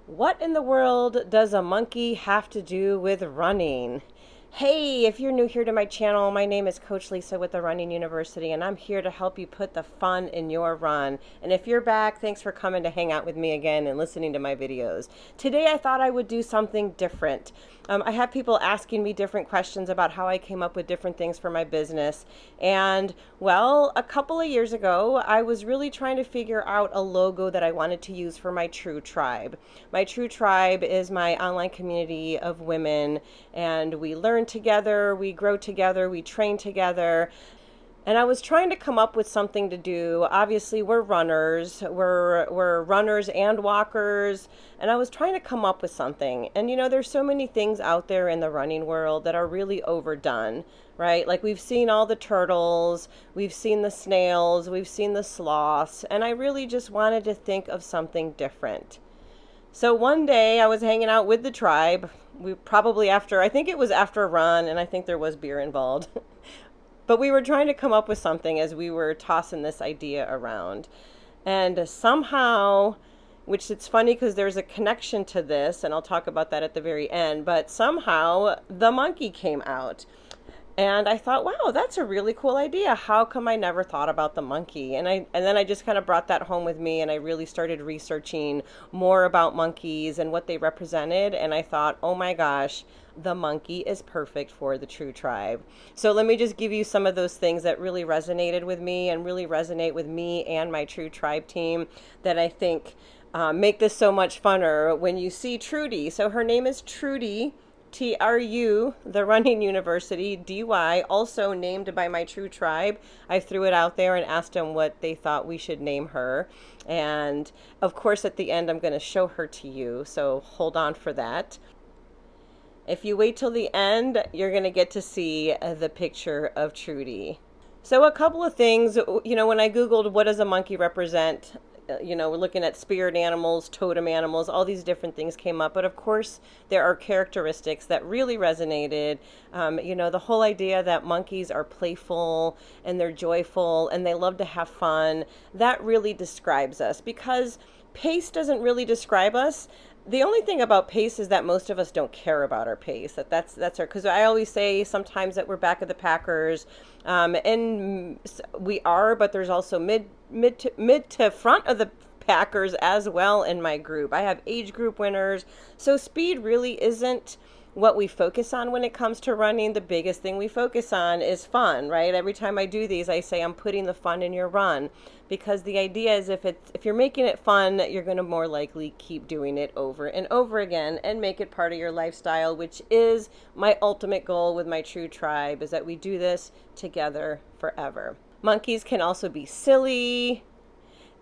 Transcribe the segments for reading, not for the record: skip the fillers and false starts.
What in the world does a monkey have to do with running? Hey, if you're new here to my channel, my name is Coach Lisa with the Running University, and I'm here to help you put the fun in your run. And if you're back, thanks for coming to hang out with me again and listening to my videos. Today I thought I would do something different. I have people asking me different questions about how I came up with different things for my business. And well, a couple of years ago, I was really trying to figure out a logo that I wanted to use for my TRU Tribe. My TRU Tribe is my online community of women, and we learn together, we grow together, we train together. And I was trying to come up with something to do. Obviously, we're runners. We're runners and walkers. And I was trying to come up with something. And you know, there's so many things out there in the running world that are really overdone, right? Like we've seen all the turtles, we've seen the snails, we've seen the sloths, and I really just wanted to think of something different. So one day I was hanging out with the tribe. We probably I think it was after a run, and I think there was beer involved. But we were trying to come up with something as we were tossing this idea around. And somehow, which it's funny because there's a connection to this, and I'll talk about that at the very end, but somehow the monkey came out. And I thought, wow, that's a really cool idea. How come I never thought about the monkey? And then I just kind of brought that home with me, and I really started researching more about monkeys and what they represented. And I thought, oh my gosh, the monkey is perfect for the TRU Tribe. So let me just give you some of those things that really resonated with me and really resonate with me and my TRU Tribe team that I think make this so much funner when you see Trudy. So her name is Trudy. TRU, the Running University, DY, also named by my TRU Tribe. I threw it out there and asked them what they thought we should name her. And of course, at the end, I'm going to show her to you. So hold on for that. If you wait till the end, you're going to get to see the picture of Trudy. So a couple of things, you know, when I Googled what does a monkey represent, you know, we're looking at spirit animals, totem animals, all these different things came up. But of course, there are characteristics that really resonated. You know, the whole idea that monkeys are playful and they're joyful and they love to have fun, that really describes us, because pace doesn't really describe us. The only thing about pace is that most of us don't care about our pace. That's our, because I always say sometimes that we're back of the packers, and we are, but there's also mid to front of the packers as well in my group. I have age group winners, so speed really isn't what we focus on when it comes to running. The biggest thing we focus on is fun, right? Every time I do these, I say I'm putting the fun in your run, because the idea is if you're making it fun, you're going to more likely keep doing it over and over again and make it part of your lifestyle, which is my ultimate goal with my TRU Tribe, is that we do this together forever. Monkeys can also be silly.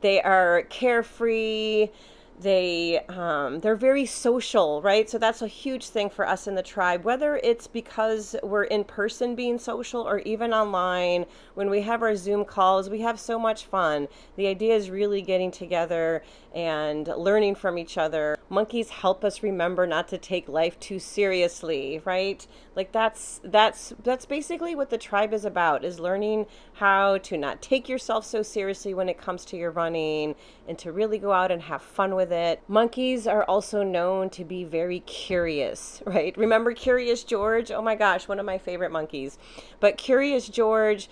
They are carefree. They're very social, right? So that's a huge thing for us in the tribe, whether it's because we're in person being social or even online. When we have our Zoom calls, we have so much fun. The idea is really getting together and learning from each other. Monkeys help us remember not to take life too seriously, right? Like that's basically what the tribe is about, is learning how to not take yourself so seriously when it comes to your running and to really go out and have fun with it. Monkeys are also known to be very curious, right? Remember Curious George? Oh my gosh, one of my favorite monkeys. But Curious George,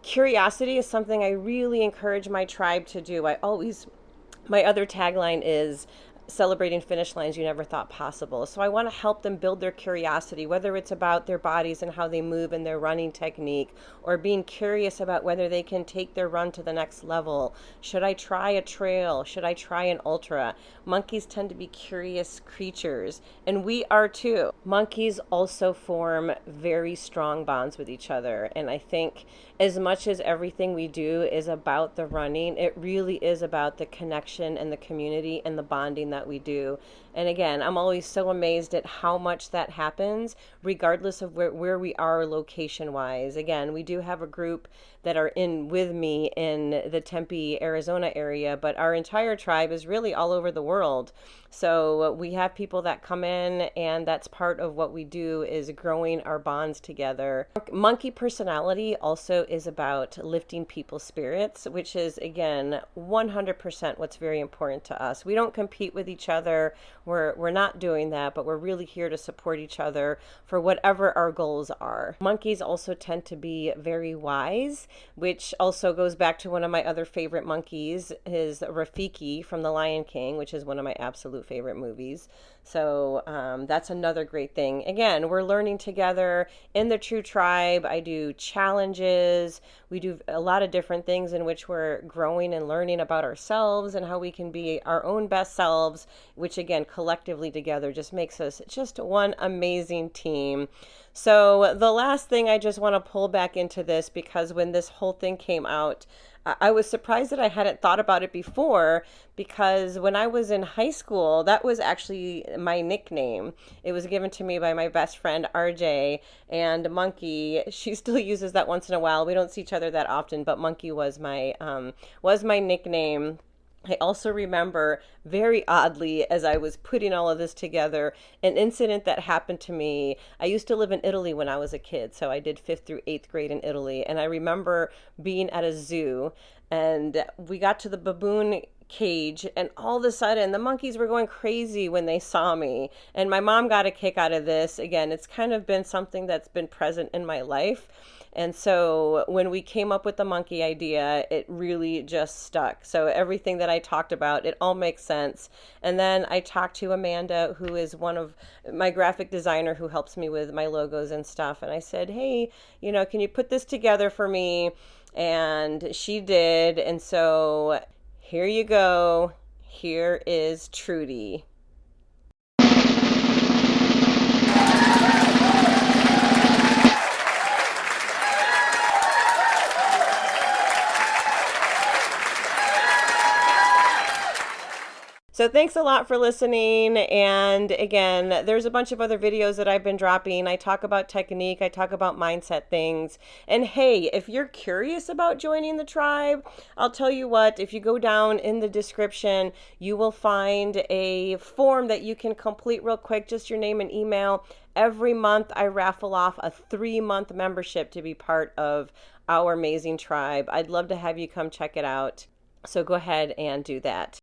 curiosity is something I really encourage my tribe to do. My other tagline is celebrating finish lines you never thought possible. So I want to help them build their curiosity, whether it's about their bodies and how they move and their running technique, or being curious about whether they can take their run to the next level. Should I try a trail? Should I try an ultra? Monkeys tend to be curious creatures, and we are too. Monkeys also form very strong bonds with each other, and I think as much as everything we do is about the running, it really is about the connection and the community and the bonding that we do. And again, I'm always so amazed at how much that happens, regardless of where we are location wise. Again, we do have a group that are in with me in the Tempe, Arizona area, but our entire tribe is really all over the world. So we have people that come in, and that's part of what we do, is growing our bonds together. Monkey personality also is about lifting people's spirits, which is, again, 100% what's very important to us. We don't compete with each other. We're not doing that, but we're really here to support each other for whatever our goals are. Monkeys also tend to be very wise, which also goes back to one of my other favorite monkeys, is Rafiki from The Lion King, which is one of my absolute favorite movies. So that's another great thing. Again, we're learning together in the TRU Tribe. I do challenges. We do a lot of different things in which we're growing and learning about ourselves and how we can be our own best selves, which again, collectively together just makes us just one amazing team. So the last thing I just want to pull back into this, because when this whole thing came out, I was surprised that I hadn't thought about it before, because when I was in high school, that was actually my nickname. It was given to me by my best friend, RJ, and Monkey, she still uses that once in a while. We don't see each other that often, but Monkey was my nickname. I also remember, very oddly, as I was putting all of this together, an incident that happened to me. I used to live in Italy when I was a kid, so I did 5th through 8th grade in Italy, and I remember being at a zoo, and we got to the baboon cage, and all of a sudden the monkeys were going crazy when they saw me, and my mom got a kick out of this. Again, it's kind of been something that's been present in my life. And so when we came up with the monkey idea, it really just stuck. So everything that I talked about, it all makes sense. And then I talked to Amanda, who is one of my graphic designer who helps me with my logos and stuff. And I said, hey, can you put this together for me? And she did. And so here you go. Here is Trudy. So thanks a lot for listening. And again, there's a bunch of other videos that I've been dropping. I talk about technique, I talk about mindset things. And hey, if you're curious about joining the tribe, I'll tell you what, if you go down in the description, you will find a form that you can complete real quick, just your name and email. Every month I raffle off a 3-month membership to be part of our amazing tribe. I'd love to have you come check it out. So go ahead and do that.